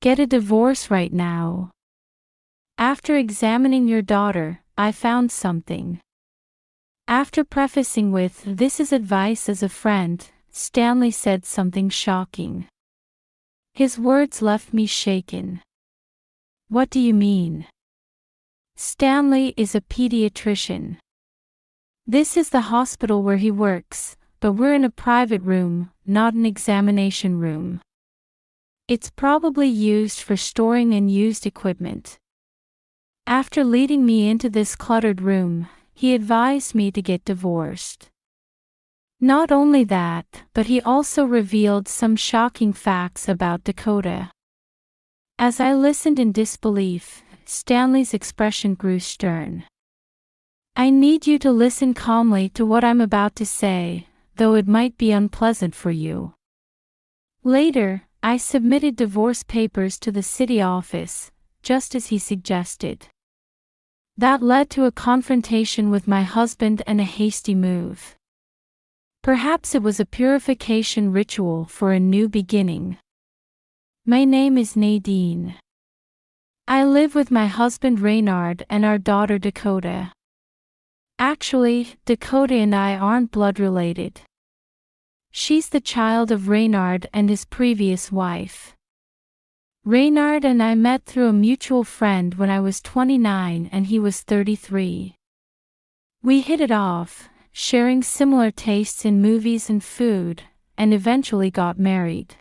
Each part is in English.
Get a divorce right now. After examining your daughter, I found something. After prefacing with, "This is advice as a friend," Stanley said something shocking. His words left me shaken. What do you mean? Stanley is a pediatrician. This is the hospital where he works, but we're in a private room, not an examination room. It's probably used for storing unused equipment. After leading me into this cluttered room, he advised me to get divorced. Not only that, but he also revealed some shocking facts about Dakota. As I listened in disbelief, Stanley's expression grew stern. I need you to listen calmly to what I'm about to say, though it might be unpleasant for you. Later, I submitted divorce papers to the city office, just as he suggested. That led to a confrontation with my husband and a hasty move. Perhaps it was a purification ritual for a new beginning. My name is Nadine. I live with my husband Reynard and our daughter Dakota. Actually, Dakota and I aren't blood related. She's the child of Reynard and his previous wife. Reynard and I met through a mutual friend when I was 29 and he was 33. We hit it off, sharing similar tastes in movies and food, and eventually got married.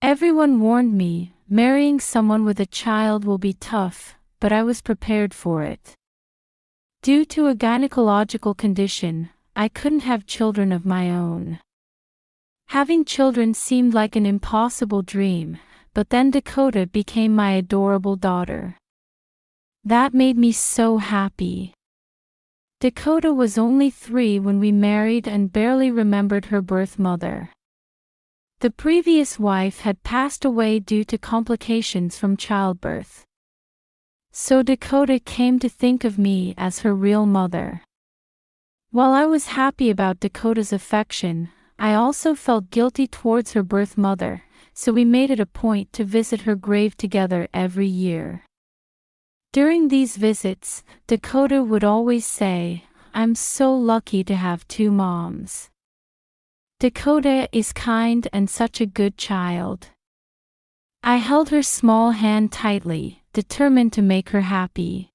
Everyone warned me, marrying someone with a child will be tough, but I was prepared for it. Due to a gynecological condition, I couldn't have children of my own. Having children seemed like an impossible dream, but then Dakota became my adorable daughter. That made me so happy. Dakota was only 3 when we married and barely remembered her birth mother. The previous wife had passed away due to complications from childbirth. So Dakota came to think of me as her real mother. While I was happy about Dakota's affection, I also felt guilty towards her birth mother, so we made it a point to visit her grave together every year. During these visits, Dakota would always say, "I'm so lucky to have 2 moms. Dakota is kind and such a good child." I held her small hand tightly, determined to make her happy.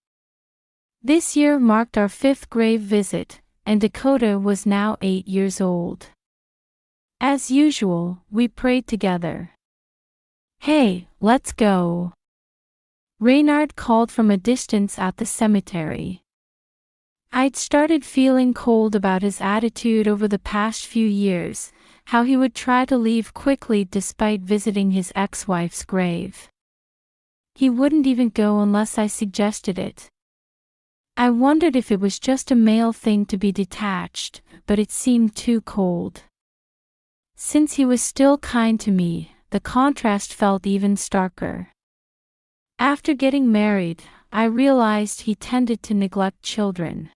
This year marked our 5th grave visit, and Dakota was now 8 years old. As usual, we prayed together. "Hey, let's go," Reynard called from a distance at the cemetery. I'd started feeling cold about his attitude over the past few years, how he would try to leave quickly despite visiting his ex-wife's grave. He wouldn't even go unless I suggested it. I wondered if it was just a male thing to be detached, but it seemed too cold. Since he was still kind to me, the contrast felt even starker. After getting married, I realized he tended to neglect children.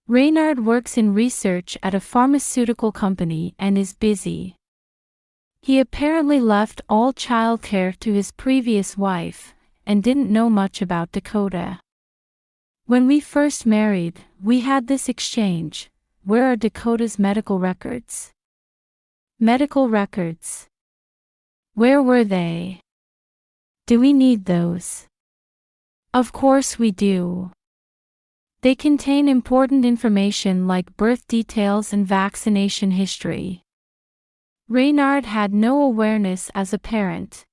Reynard works in research at a pharmaceutical company and is busy. He apparently left all childcare to his previous wife, and didn't know much about Dakota. When we first married, we had this exchange: "Where are Dakota's medical records?" Medical records. Where were they? Do we need those? Of course we do. They contain important information like birth details and vaccination history. Reynard had no awareness as a parent.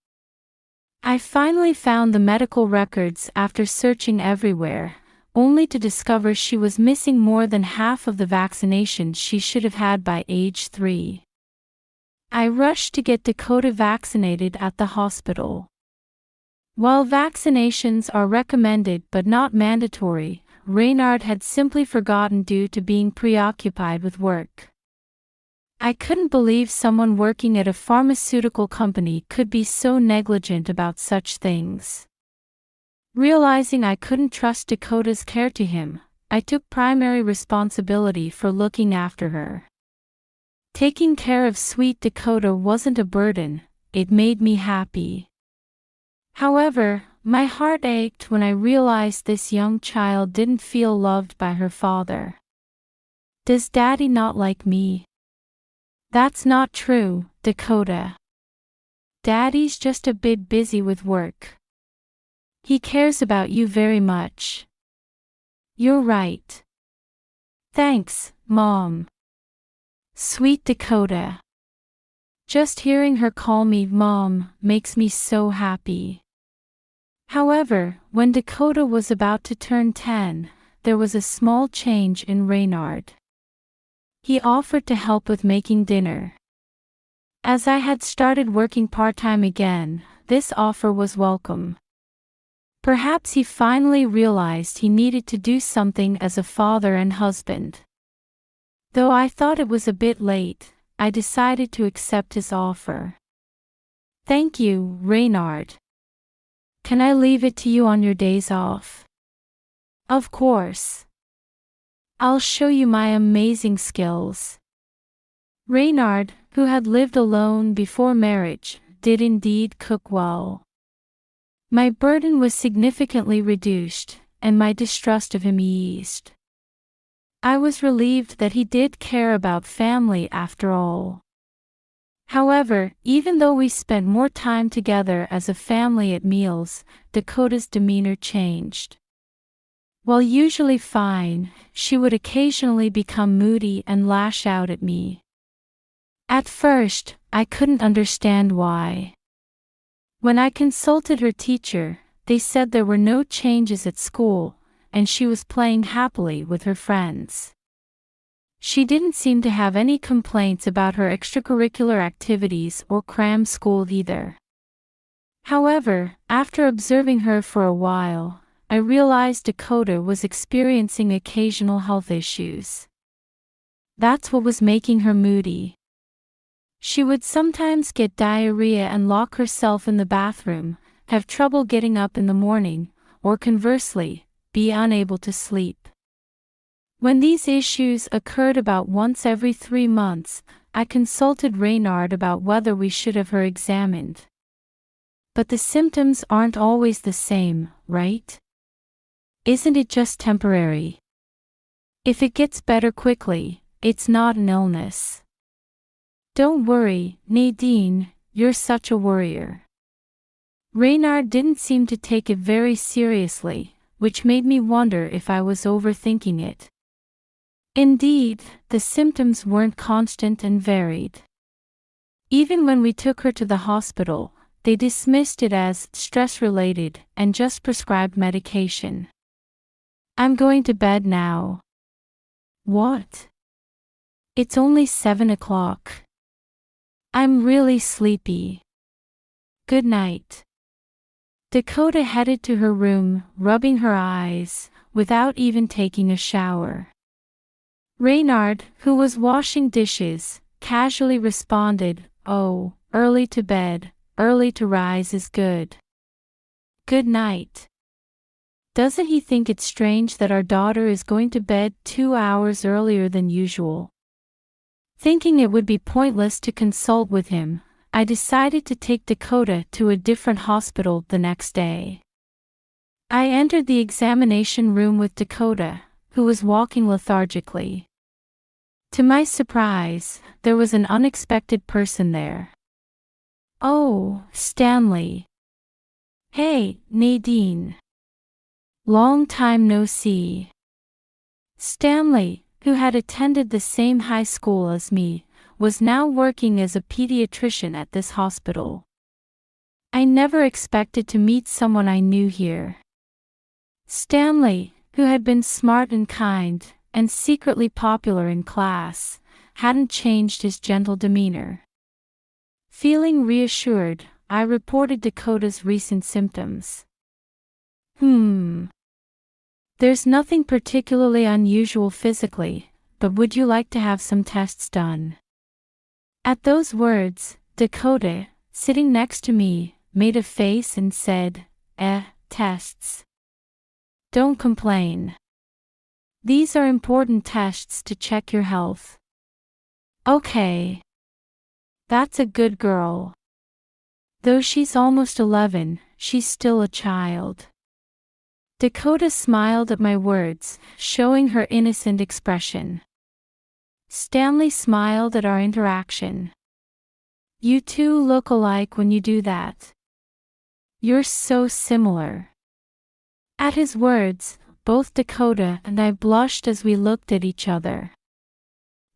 I finally found the medical records after searching everywhere, only to discover she was missing more than half of the vaccinations she should have had by age 3. I rushed to get Dakota vaccinated at the hospital. While vaccinations are recommended but not mandatory, Reynard had simply forgotten due to being preoccupied with work. I couldn't believe someone working at a pharmaceutical company could be so negligent about such things. Realizing I couldn't trust Dakota's care to him, I took primary responsibility for looking after her. Taking care of sweet Dakota wasn't a burden, it made me happy. However, my heart ached when I realized this young child didn't feel loved by her father. Does Daddy not like me? That's not true, Dakota. Daddy's just a bit busy with work. He cares about you very much. You're right. Thanks, Mom. Sweet Dakota. Just hearing her call me Mom makes me so happy. However, when Dakota was about to turn 10, there was a small change in Reynard. He offered to help with making dinner. As I had started working part-time again, this offer was welcome. Perhaps he finally realized he needed to do something as a father and husband. Though I thought it was a bit late, I decided to accept his offer. Thank you, Reynard. Can I leave it to you on your days off? Of course. I'll show you my amazing skills. Reynard, who had lived alone before marriage, did indeed cook well. My burden was significantly reduced, and my distrust of him eased. I was relieved that he did care about family after all. However, even though we spent more time together as a family at meals, Dakota's demeanor changed. While usually fine, she would occasionally become moody and lash out at me. At first, I couldn't understand why. When I consulted her teacher, they said there were no changes at school, and she was playing happily with her friends. She didn't seem to have any complaints about her extracurricular activities or cram school either. However, after observing her for a while, I realized Dakota was experiencing occasional health issues. That's what was making her moody. She would sometimes get diarrhea and lock herself in the bathroom, have trouble getting up in the morning, or conversely, be unable to sleep. When these issues occurred about once every 3 months, I consulted Reynard about whether we should have her examined. But the symptoms aren't always the same, right? Isn't it just temporary? If it gets better quickly, it's not an illness. Don't worry, Nadine, you're such a worrier. Reynard didn't seem to take it very seriously, which made me wonder if I was overthinking it. Indeed, the symptoms weren't constant and varied. Even when we took her to the hospital, they dismissed it as stress-related and just prescribed medication. I'm going to bed now. What? It's only 7 o'clock. I'm really sleepy. Good night. Dakota headed to her room, rubbing her eyes, without even taking a shower. Reynard, who was washing dishes, casually responded, "Oh, early to bed, early to rise is good. Good night." Doesn't he think it strange that our daughter is going to bed 2 hours earlier than usual? Thinking it would be pointless to consult with him, I decided to take Dakota to a different hospital the next day. I entered the examination room with Dakota, who was walking lethargically. To my surprise, there was an unexpected person there. Oh, Stanley. Hey, Nadine. Long time no see. Stanley, who had attended the same high school as me, was now working as a pediatrician at this hospital. I never expected to meet someone I knew here. Stanley, who had been smart and kind, and secretly popular in class, hadn't changed his gentle demeanor. Feeling reassured, I reported Dakota's recent symptoms. There's nothing particularly unusual physically, but would you like to have some tests done? At those words, Dakota, sitting next to me, made a face and said, tests. Don't complain. These are important tests to check your health. Okay. That's a good girl. Though she's almost 11, she's still a child. Dakota smiled at my words, showing her innocent expression. Stanley smiled at our interaction. You two look alike when you do that. You're so similar. At his words, both Dakota and I blushed as we looked at each other.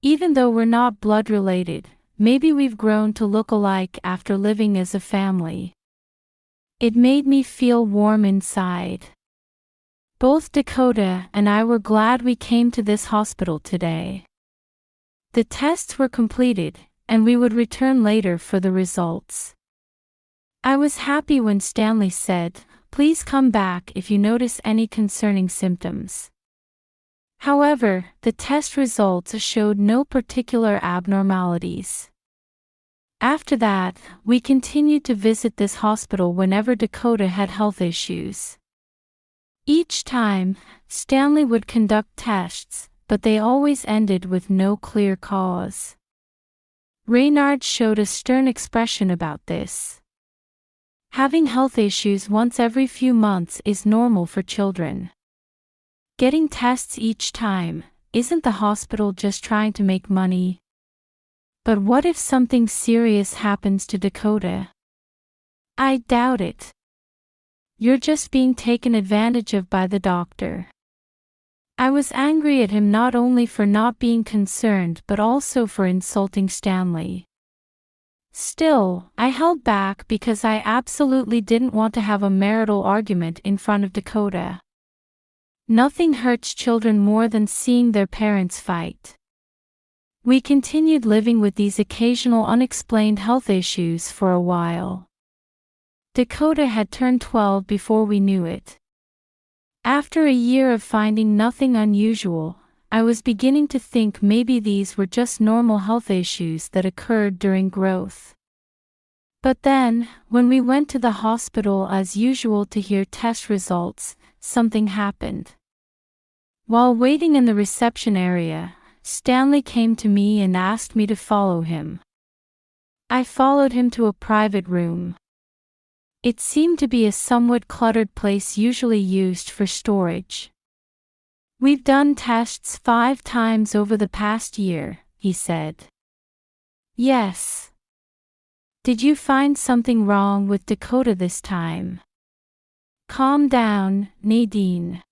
Even though we're not blood related, maybe we've grown to look alike after living as a family. It made me feel warm inside. Both Dakota and I were glad we came to this hospital today. The tests were completed, and we would return later for the results. I was happy when Stanley said, "Please come back if you notice any concerning symptoms." However, the test results showed no particular abnormalities. After that, we continued to visit this hospital whenever Dakota had health issues. Each time, Stanley would conduct tests, but they always ended with no clear cause. Reynard showed a stern expression about this. Having health issues once every few months is normal for children. Getting tests each time, isn't the hospital just trying to make money? But what if something serious happens to Dakota? I doubt it. You're just being taken advantage of by the doctor. I was angry at him not only for not being concerned but also for insulting Stanley. Still, I held back because I absolutely didn't want to have a marital argument in front of Dakota. Nothing hurts children more than seeing their parents fight. We continued living with these occasional unexplained health issues for a while. Dakota had turned 12 before we knew it. After a year of finding nothing unusual, I was beginning to think maybe these were just normal health issues that occurred during growth. But then, when we went to the hospital as usual to hear test results, something happened. While waiting in the reception area, Stanley came to me and asked me to follow him. I followed him to a private room. It seemed to be a somewhat cluttered place usually used for storage. "We've done tests 5 times over the past year," he said. "Yes. Did you find something wrong with Dakota this time?" "Calm down, Nadine."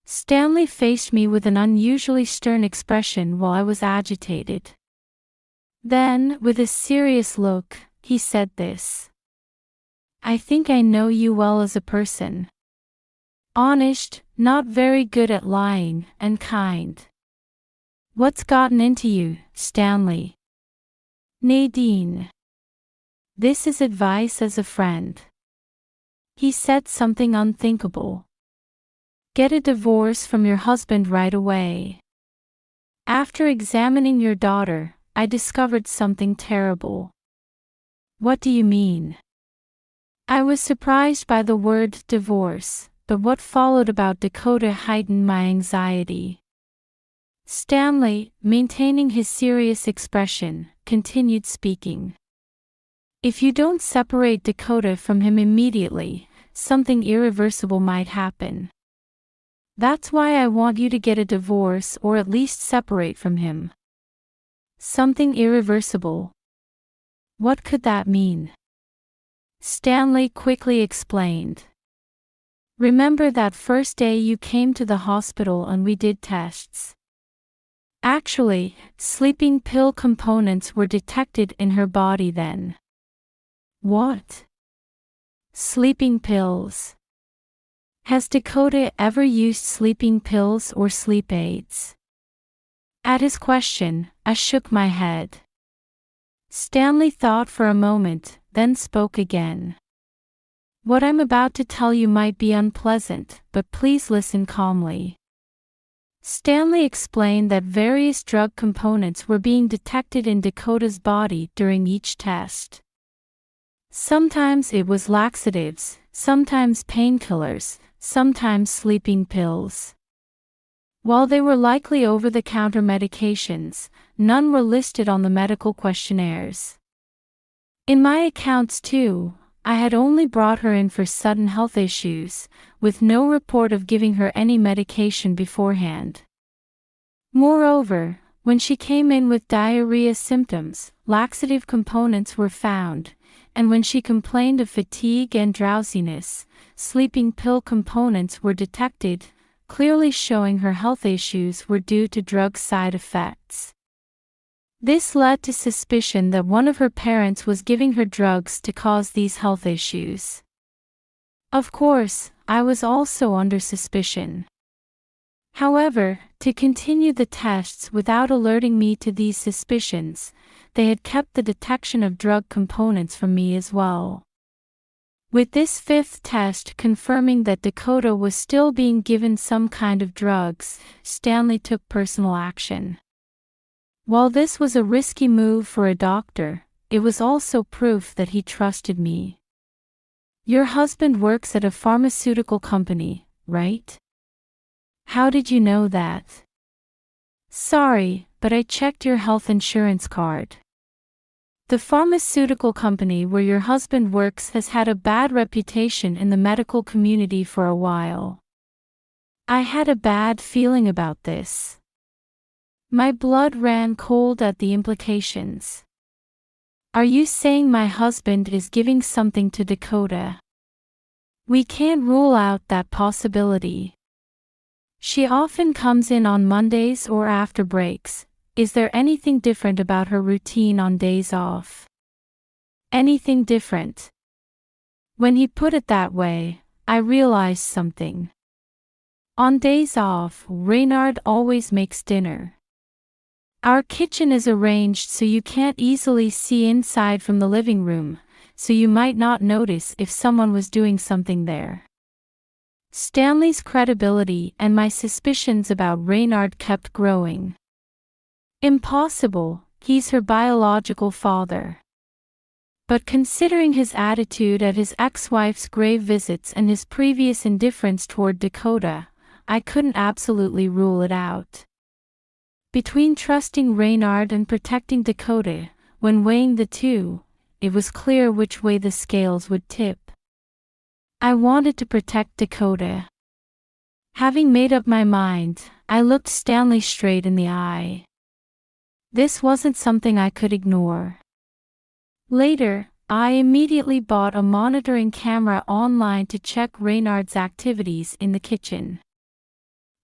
Stanley faced me with an unusually stern expression while I was agitated. Then, with a serious look, he said this. "I think I know you well as a person. Honest, not very good at lying, and kind. What's gotten into you, Stanley?" "Nadine. This is advice as a friend." He said something unthinkable. "Get a divorce from your husband right away. After examining your daughter, I discovered something terrible." "What do you mean?" I was surprised by the word divorce, but what followed about Dakota heightened my anxiety. Stanley, maintaining his serious expression, continued speaking. "If you don't separate Dakota from him immediately, something irreversible might happen. That's why I want you to get a divorce or at least separate from him." "Something irreversible? What could that mean?" Stanley quickly explained. "Remember that first day you came to the hospital and we did tests? Actually, sleeping pill components were detected in her body then." "What? Sleeping pills? Has Dakota ever used sleeping pills or sleep aids?" At his question, I shook my head. Stanley thought for a moment, then spoke again. "What I'm about to tell you might be unpleasant, but please listen calmly." Stanley explained that various drug components were being detected in Dakota's body during each test. Sometimes it was laxatives, sometimes painkillers, sometimes sleeping pills. While they were likely over-the-counter medications, none were listed on the medical questionnaires. In my accounts too, I had only brought her in for sudden health issues, with no report of giving her any medication beforehand. Moreover, when she came in with diarrhea symptoms, laxative components were found, and when she complained of fatigue and drowsiness, sleeping pill components were detected, clearly showing her health issues were due to drug side effects. This led to suspicion that one of her parents was giving her drugs to cause these health issues. Of course, I was also under suspicion. However, to continue the tests without alerting me to these suspicions, they had kept the detection of drug components from me as well. With this fifth test confirming that Dakota was still being given some kind of drugs, Stanley took personal action. While this was a risky move for a doctor, it was also proof that he trusted me. Your husband works at a pharmaceutical company, right? How did you know that? Sorry, but I checked your health insurance card. The pharmaceutical company where your husband works has had a bad reputation in the medical community for a while. I had a bad feeling about this. My blood ran cold at the implications. Are you saying my husband is giving something to Dakota? We can't rule out that possibility. She often comes in on Mondays or after breaks. Is there anything different about her routine on days off? Anything different? When he put it that way, I realized something. On days off, Reynard always makes dinner. Our kitchen is arranged so you can't easily see inside from the living room, so you might not notice if someone was doing something there. Stanley's credibility and my suspicions about Reynard kept growing. Impossible, he's her biological father. But considering his attitude at his ex-wife's grave visits and his previous indifference toward Dakota, I couldn't absolutely rule it out. Between trusting Reynard and protecting Dakota, when weighing the two, it was clear which way the scales would tip. I wanted to protect Dakota. Having made up my mind, I looked Stanley straight in the eye. This wasn't something I could ignore. Later, I immediately bought a monitoring camera online to check Reynard's activities in the kitchen.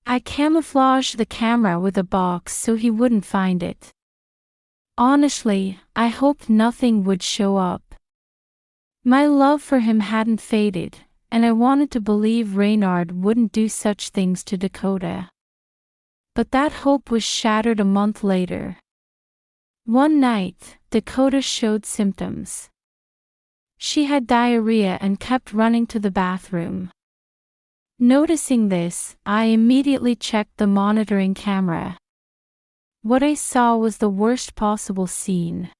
I camouflaged the camera with a box so he wouldn't find it. Honestly, I hoped nothing would show up. My love for him hadn't faded, and I wanted to believe Reynard wouldn't do such things to Dakota. But that hope was shattered a month later. One night, Dakota showed symptoms. She had diarrhea and kept running to the bathroom. Noticing this, I immediately checked the monitoring camera. What I saw was the worst possible scene.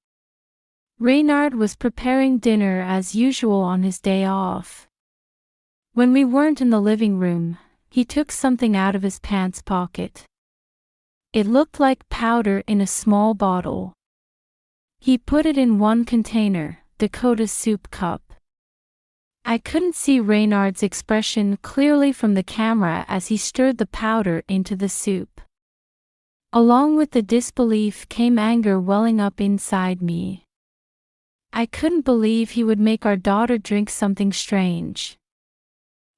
Reynard was preparing dinner as usual on his day off. When we weren't in the living room, he took something out of his pants pocket. It looked like powder in a small bottle. He put it in one container, Dakota's soup cup. I couldn't see Reynard's expression clearly from the camera as he stirred the powder into the soup. Along with the disbelief came anger welling up inside me. I couldn't believe he would make our daughter drink something strange.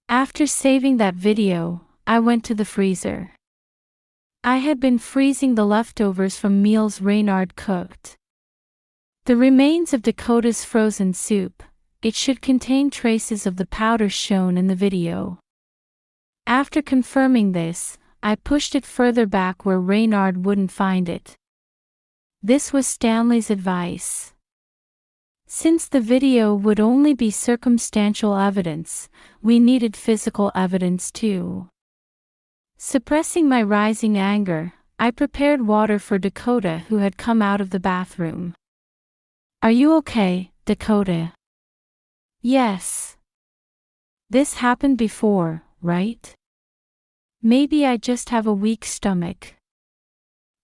After saving that video, I went to the freezer. I had been freezing the leftovers from meals Reynard cooked. The remains of Dakota's frozen soup. It should contain traces of the powder shown in the video. After confirming this, I pushed it further back where Reynard wouldn't find it. This was Stanley's advice. Since the video would only be circumstantial evidence, we needed physical evidence too. Suppressing my rising anger, I prepared water for Dakota, who had come out of the bathroom. Are you okay, Dakota? Yes. This happened before, right? Maybe I just have a weak stomach.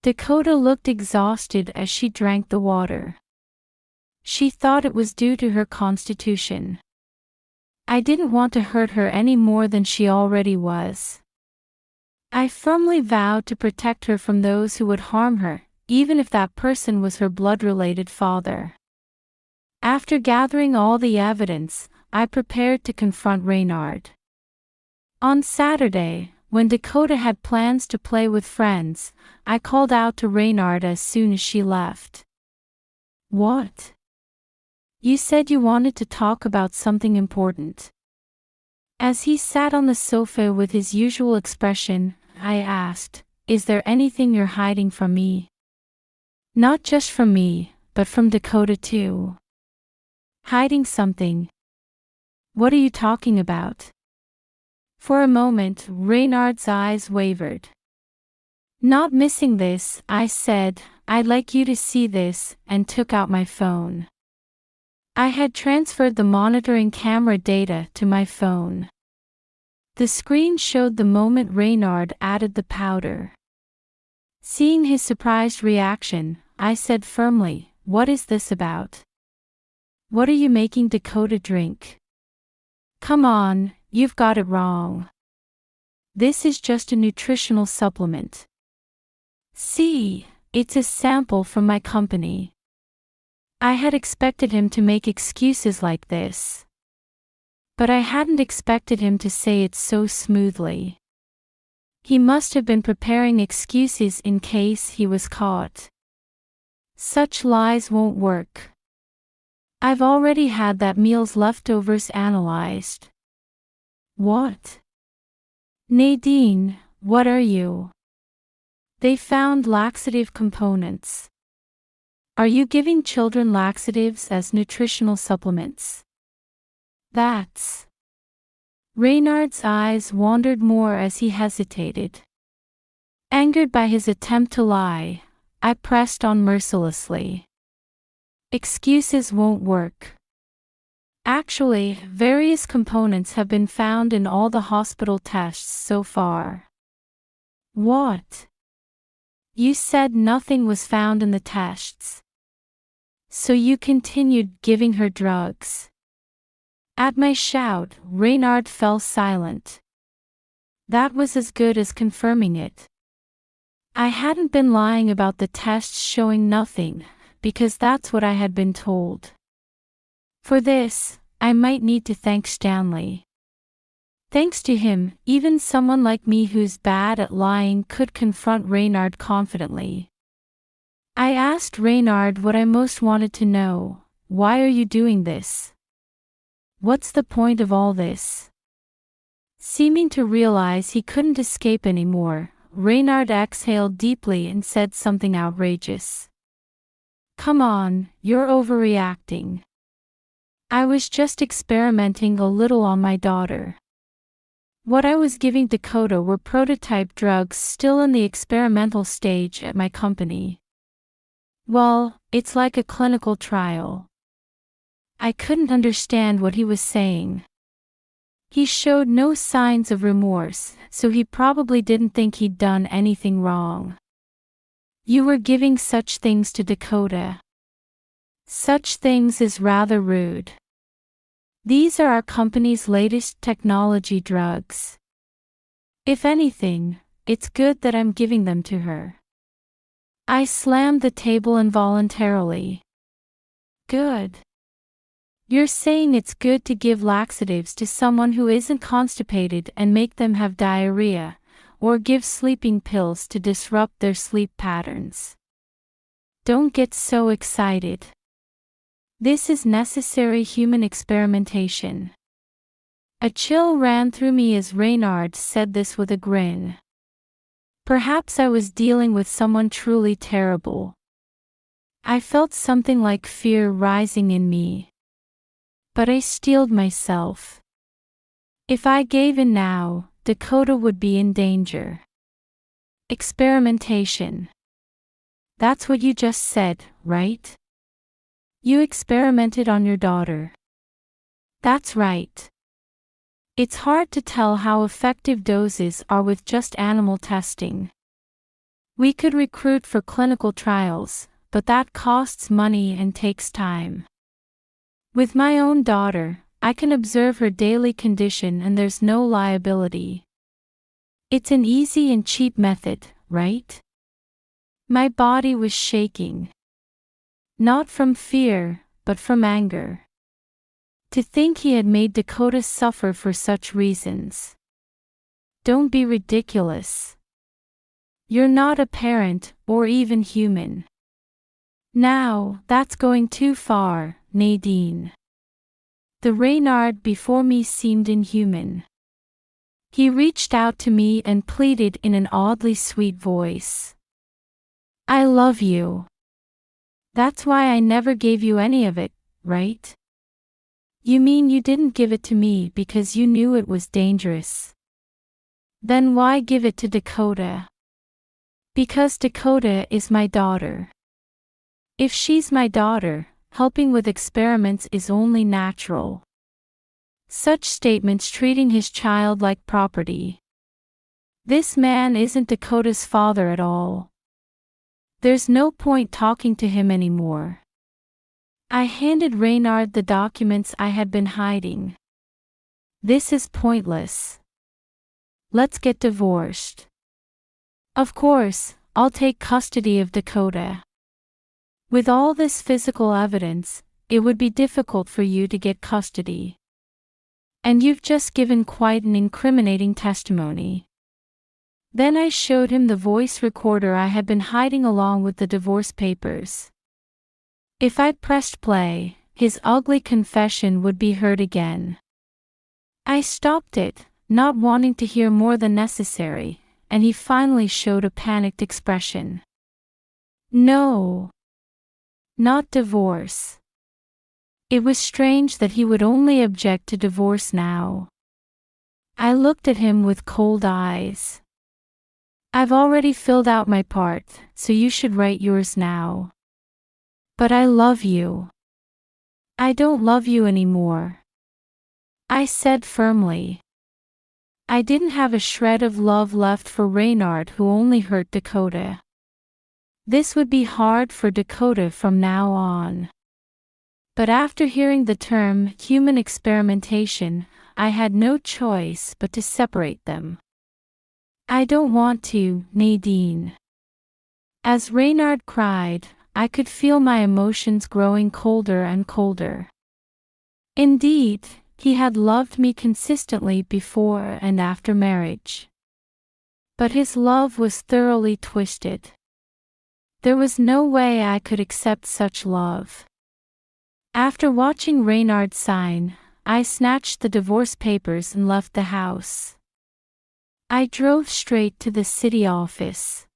Dakota looked exhausted as she drank the water. She thought it was due to her constitution. I didn't want to hurt her any more than she already was. I firmly vowed to protect her from those who would harm her, even if that person was her blood-related father. After gathering all the evidence, I prepared to confront Reynard. On Saturday, when Dakota had plans to play with friends, I called out to Reynard as soon as she left. "What? You said you wanted to talk about something important." As he sat on the sofa with his usual expression, I asked, "Is there anything you're hiding from me?" "Not just from me, but from Dakota too." "Hiding something? What are you talking about?" For a moment, Reynard's eyes wavered. "Not missing this," I said. "I'd like you to see this," and took out my phone. I had transferred the monitoring camera data to my phone. The screen showed the moment Reynard added the powder. Seeing his surprised reaction, I said firmly, "What is this about? What are you making Dakota drink? Come on, you've got it wrong. This is just a nutritional supplement. See, it's a sample from my company." I had expected him to make excuses like this. But I hadn't expected him to say it so smoothly. He must have been preparing excuses in case he was caught. Such lies won't work. I've already had that meal's leftovers analyzed. What? Nadine, what are you? They found laxative components. Are you giving children laxatives as nutritional supplements? That's... Reynard's eyes wandered more as he hesitated. Angered by his attempt to lie, I pressed on mercilessly. Excuses won't work. Actually, various components have been found in all the hospital tests so far. What? You said nothing was found in the tests. So you continued giving her drugs. At my shout, Reynard fell silent. That was as good as confirming it. I hadn't been lying about the tests showing nothing, because that's what I had been told. For this, I might need to thank Stanley. Thanks to him, even someone like me who's bad at lying could confront Reynard confidently. I asked Reynard what I most wanted to know. Why are you doing this? What's the point of all this? Seeming to realize he couldn't escape anymore, Reynard exhaled deeply and said something outrageous. Come on, you're overreacting. I was just experimenting a little on my daughter. What I was giving Dakota were prototype drugs still in the experimental stage at my company. Well, it's like a clinical trial. I couldn't understand what he was saying. He showed no signs of remorse, so he probably didn't think he'd done anything wrong. You were giving such things to Dakota. Such things is rather rude. These are our company's latest technology drugs. If anything, it's good that I'm giving them to her. I slammed the table involuntarily. Good. You're saying it's good to give laxatives to someone who isn't constipated and make them have diarrhea, or give sleeping pills to disrupt their sleep patterns. Don't get so excited. This is necessary human experimentation. A chill ran through me as Reynard said this with a grin. Perhaps I was dealing with someone truly terrible. I felt something like fear rising in me. But I steeled myself. If I gave in now, Dakota would be in danger. Experimentation. That's what you just said, right? You experimented on your daughter. That's right. It's hard to tell how effective doses are with just animal testing. We could recruit for clinical trials, but that costs money and takes time. With my own daughter, I can observe her daily condition and there's no liability. It's an easy and cheap method, right? My body was shaking. Not from fear, but from anger. To think he had made Dakota suffer for such reasons. Don't be ridiculous. You're not a parent, or even human. Now, that's going too far, Nadine. The Reynard before me seemed inhuman. He reached out to me and pleaded in an oddly sweet voice. I love you. That's why I never gave you any of it, right? You mean you didn't give it to me because you knew it was dangerous? Then why give it to Dakota? Because Dakota is my daughter. If she's my daughter, helping with experiments is only natural. Such statements treating his child like property. This man isn't Dakota's father at all. There's no point talking to him anymore. I handed Reynard the documents I had been hiding. This is pointless. Let's get divorced. Of course, I'll take custody of Dakota. With all this physical evidence, it would be difficult for you to get custody. And you've just given quite an incriminating testimony. Then I showed him the voice recorder I had been hiding along with the divorce papers. If I pressed play, his ugly confession would be heard again. I stopped it, not wanting to hear more than necessary, and he finally showed a panicked expression. No. Not divorce. It was strange that he would only object to divorce now. I looked at him with cold eyes. I've already filled out my part, so you should write yours now. But I love you. I don't love you anymore. I said firmly. I didn't have a shred of love left for Reynard, who only hurt Dakota. This would be hard for Dakota from now on. But after hearing the term human experimentation, I had no choice but to separate them. I don't want to, Nadine. As Reynard cried, I could feel my emotions growing colder and colder. Indeed, he had loved me consistently before and after marriage. But his love was thoroughly twisted. There was no way I could accept such love. After watching Reynard sign, I snatched the divorce papers and left the house. I drove straight to the city office.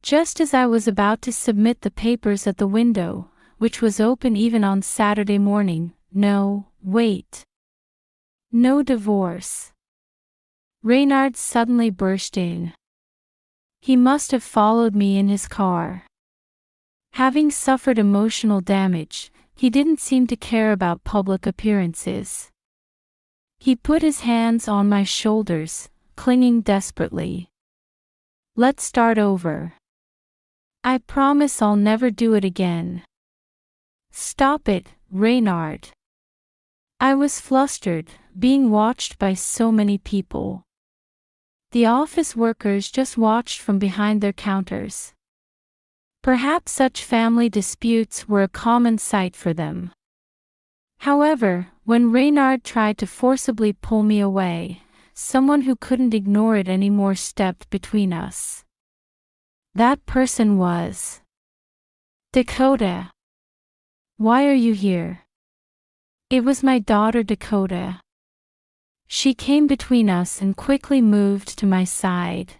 Just as I was about to submit the papers at the window, which was open even on Saturday morning, no, wait. No divorce. Reynard suddenly burst in. He must have followed me in his car. Having suffered emotional damage, he didn't seem to care about public appearances. He put his hands on my shoulders, clinging desperately. Let's start over. I promise I'll never do it again. Stop it, Reynard. I was flustered, being watched by so many people. The office workers just watched from behind their counters. Perhaps such family disputes were a common sight for them. However, when Reynard tried to forcibly pull me away, someone who couldn't ignore it anymore stepped between us. That person was Dakota. Why are you here? It was my daughter Dakota. She came between us and quickly moved to my side.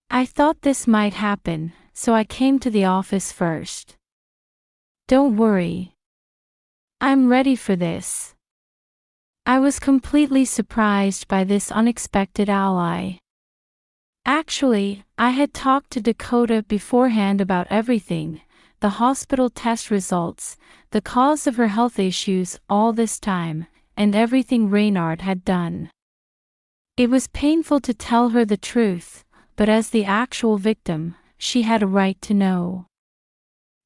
I thought this might happen, so I came to the office first. Don't worry. I'm ready for this. I was completely surprised by this unexpected ally. Actually, I had talked to Dakota beforehand about everything, the hospital test results, the cause of her health issues all this time, and everything Reynard had done. It was painful to tell her the truth, but as the actual victim, she had a right to know.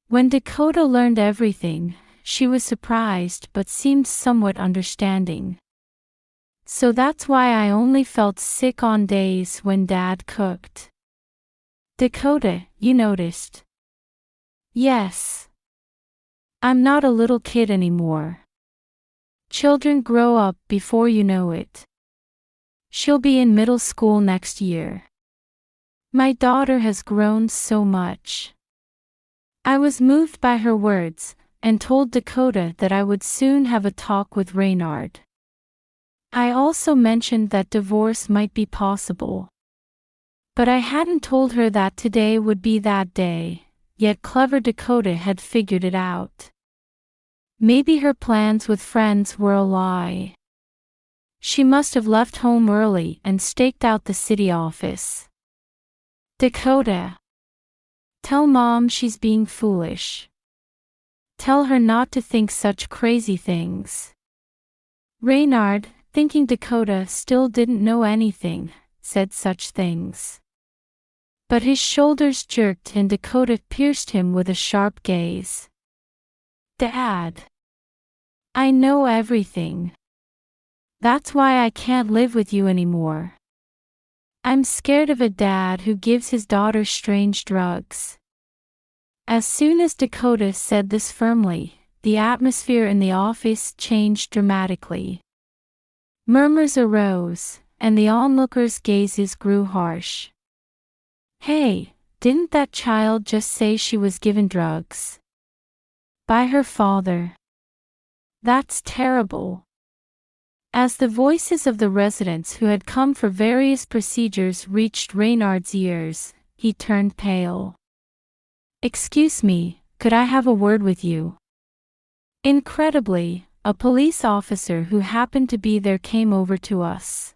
When Dakota learned everything, she was surprised but seemed somewhat understanding. So that's why I only felt sick on days when Dad cooked. Dakota, you noticed? Yes. I'm not a little kid anymore. Children grow up before you know it. She'll be in middle school next year. My daughter has grown so much. I was moved by her words, and told Dakota that I would soon have a talk with Reynard. I also mentioned that divorce might be possible. But I hadn't told her that today would be that day, yet clever Dakota had figured it out. Maybe her plans with friends were a lie. She must have left home early and staked out the city office. Dakota. Tell Mom she's being foolish. Tell her not to think such crazy things. Reynard, thinking Dakota still didn't know anything, said such things. But his shoulders jerked and Dakota pierced him with a sharp gaze. Dad. I know everything. That's why I can't live with you anymore. I'm scared of a dad who gives his daughter strange drugs. As soon as Dakota said this firmly, the atmosphere in the office changed dramatically. Murmurs arose, and the onlookers' gazes grew harsh. Hey, didn't that child just say she was given drugs? By her father. That's terrible. As the voices of the residents who had come for various procedures reached Reynard's ears, he turned pale. Excuse me, could I have a word with you? Incredibly, a police officer who happened to be there came over to us.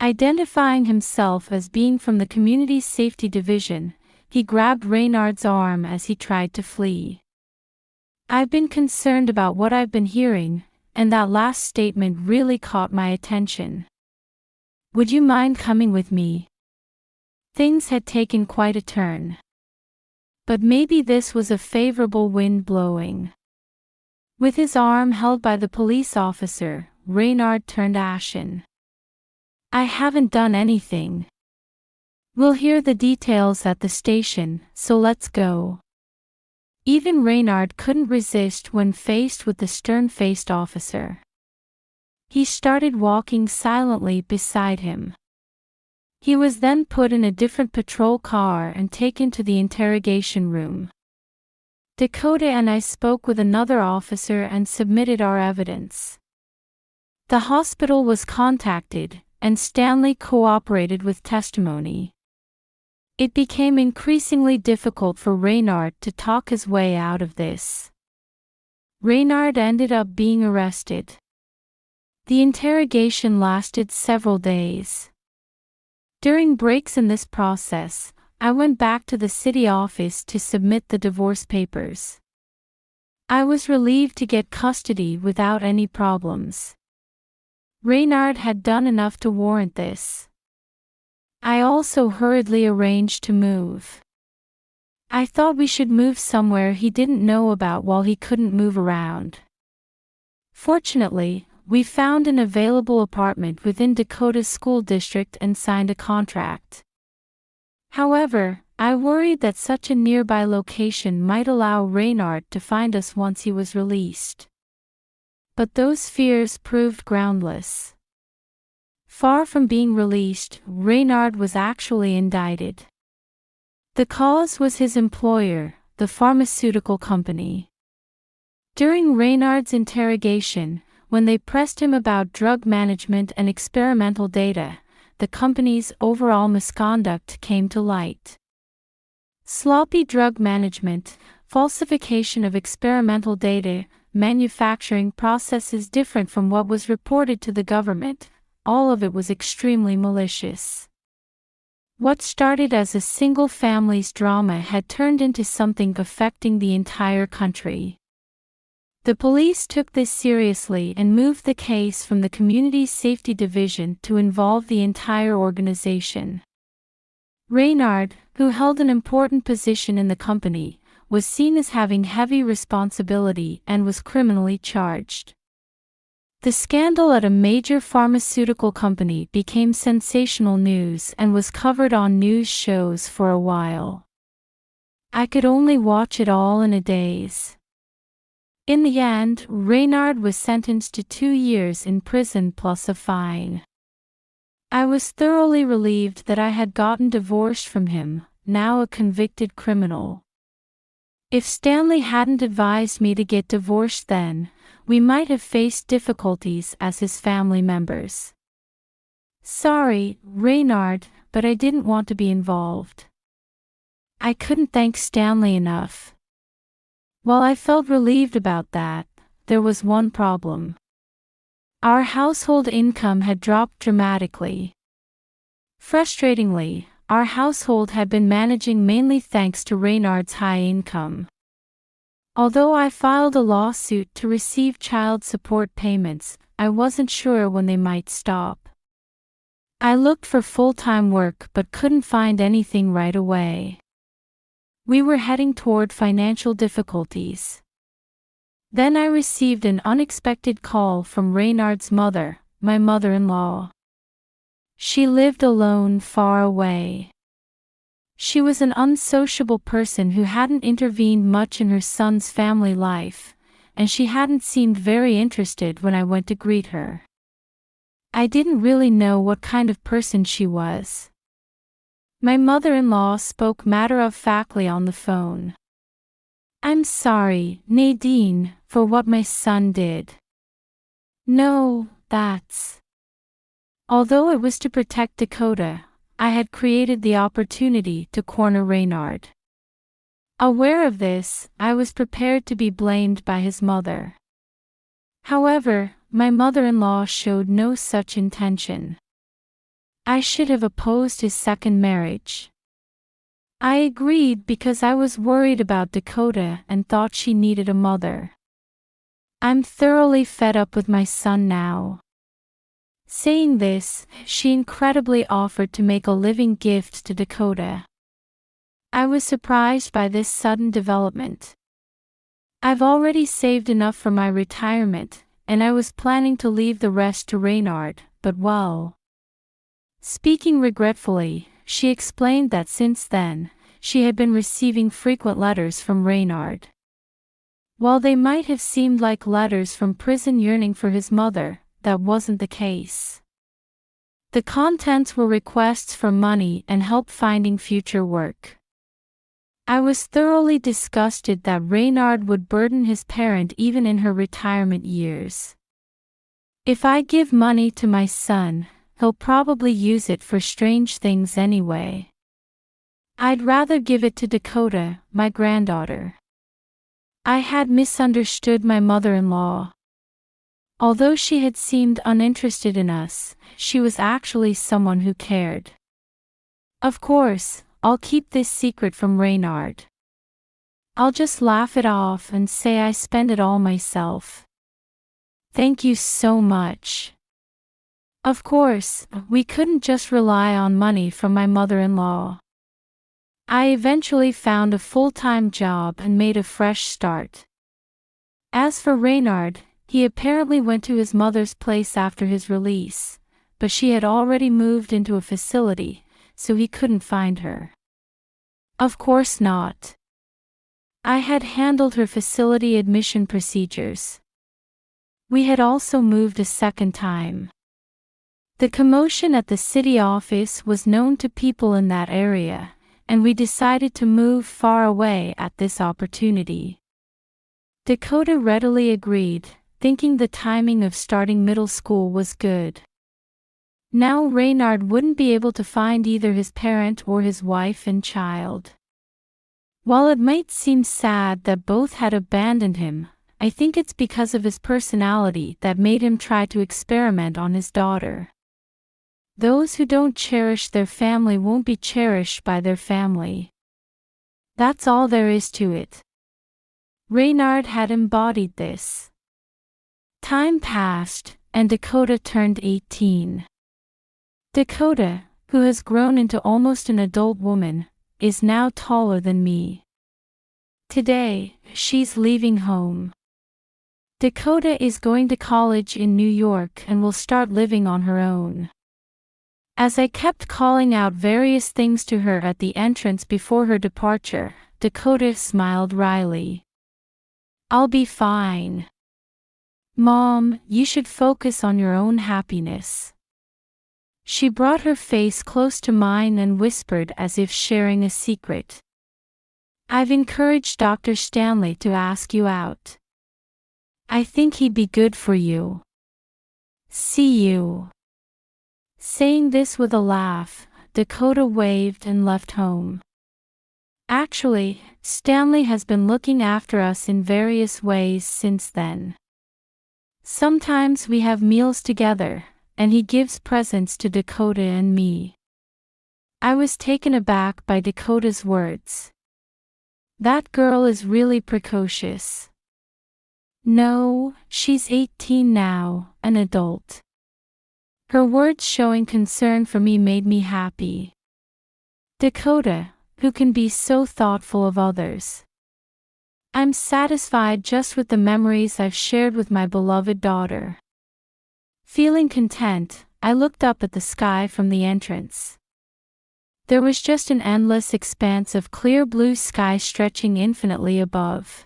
Identifying himself as being from the Community Safety Division, he grabbed Reynard's arm as he tried to flee. I've been concerned about what I've been hearing, and that last statement really caught my attention. Would you mind coming with me? Things had taken quite a turn. But maybe this was a favorable wind blowing. With his arm held by the police officer, Reynard turned ashen. I haven't done anything. We'll hear the details at the station, so let's go. Even Reynard couldn't resist when faced with the stern-faced officer. He started walking silently beside him. He was then put in a different patrol car and taken to the interrogation room. Dakota and I spoke with another officer and submitted our evidence. The hospital was contacted, and Stanley cooperated with testimony. It became increasingly difficult for Reynard to talk his way out of this. Reynard ended up being arrested. The interrogation lasted several days. During breaks in this process, I went back to the city office to submit the divorce papers. I was relieved to get custody without any problems. Reynard had done enough to warrant this. I also hurriedly arranged to move. I thought we should move somewhere he didn't know about while he couldn't move around. Fortunately, we found an available apartment within Dakota's school district and signed a contract. However, I worried that such a nearby location might allow Reynard to find us once he was released. But those fears proved groundless. Far from being released, Reynard was actually indicted. The cause was his employer, the pharmaceutical company. During Reynard's interrogation, when they pressed him about drug management and experimental data, the company's overall misconduct came to light. Sloppy drug management, falsification of experimental data, manufacturing processes different from what was reported to the government, all of it was extremely malicious. What started as a single family's drama had turned into something affecting the entire country. The police took this seriously and moved the case from the Community Safety Division to involve the entire organization. Reynard, who held an important position in the company, was seen as having heavy responsibility and was criminally charged. The scandal at a major pharmaceutical company became sensational news and was covered on news shows for a while. I could only watch it all in a daze. In the end, Reynard was sentenced to 2 years in prison plus a fine. I was thoroughly relieved that I had gotten divorced from him, now a convicted criminal. If Stanley hadn't advised me to get divorced then, we might have faced difficulties as his family members. Sorry, Reynard, but I didn't want to be involved. I couldn't thank Stanley enough. While I felt relieved about that, there was one problem. Our household income had dropped dramatically. Frustratingly, our household had been managing mainly thanks to Reynard's high income. Although I filed a lawsuit to receive child support payments, I wasn't sure when they might stop. I looked for full-time work but couldn't find anything right away. We were heading toward financial difficulties. Then I received an unexpected call from Reynard's mother, my mother-in-law. She lived alone far away. She was an unsociable person who hadn't intervened much in her son's family life, and she hadn't seemed very interested when I went to greet her. I didn't really know what kind of person she was. My mother-in-law spoke matter-of-factly on the phone. "I'm sorry, Nadine, for what my son did. No, that's..." Although it was to protect Dakota, I had created the opportunity to corner Reynard. Aware of this, I was prepared to be blamed by his mother. However, my mother-in-law showed no such intention. I should have opposed his second marriage. I agreed because I was worried about Dakota and thought she needed a mother. I'm thoroughly fed up with my son now. Saying this, she incredibly offered to make a living gift to Dakota. I was surprised by this sudden development. I've already saved enough for my retirement, and I was planning to leave the rest to Reynard, but well. Speaking regretfully, she explained that since then, she had been receiving frequent letters from Reynard. While they might have seemed like letters from prison yearning for his mother, that wasn't the case. The contents were requests for money and help finding future work. I was thoroughly disgusted that Reynard would burden his parent even in her retirement years. If I give money to my son, he'll probably use it for strange things anyway. I'd rather give it to Dakota, my granddaughter. I had misunderstood my mother-in-law. Although she had seemed uninterested in us, she was actually someone who cared. Of course, I'll keep this secret from Reynard. I'll just laugh it off and say I spent it all myself. Thank you so much. Of course, we couldn't just rely on money from my mother-in-law. I eventually found a full-time job and made a fresh start. As for Reynard, he apparently went to his mother's place after his release, but she had already moved into a facility, so he couldn't find her. Of course not. I had handled her facility admission procedures. We had also moved a second time. The commotion at the city office was known to people in that area, and we decided to move far away at this opportunity. Dakota readily agreed, thinking the timing of starting middle school was good. Now Reynard wouldn't be able to find either his parent or his wife and child. While it might seem sad that both had abandoned him, I think it's because of his personality that made him try to experiment on his daughter. Those who don't cherish their family won't be cherished by their family. That's all there is to it. Reynard had embodied this. Time passed, and Dakota turned 18. Dakota, who has grown into almost an adult woman, is now taller than me. Today, she's leaving home. Dakota is going to college in New York and will start living on her own. As I kept calling out various things to her at the entrance before her departure, Dakota smiled wryly. "I'll be fine. Mom, you should focus on your own happiness." She brought her face close to mine and whispered as if sharing a secret. "I've encouraged Dr. Stanley to ask you out. I think he'd be good for you. See you." Saying this with a laugh, Dakota waved and left home. Actually, Stanley has been looking after us in various ways since then. Sometimes we have meals together, and he gives presents to Dakota and me. I was taken aback by Dakota's words. "That girl is really precocious." "No, she's 18 now, an adult." Her words showing concern for me made me happy. Dakota, who can be so thoughtful of others. I'm satisfied just with the memories I've shared with my beloved daughter. Feeling content, I looked up at the sky from the entrance. There was just an endless expanse of clear blue sky stretching infinitely above.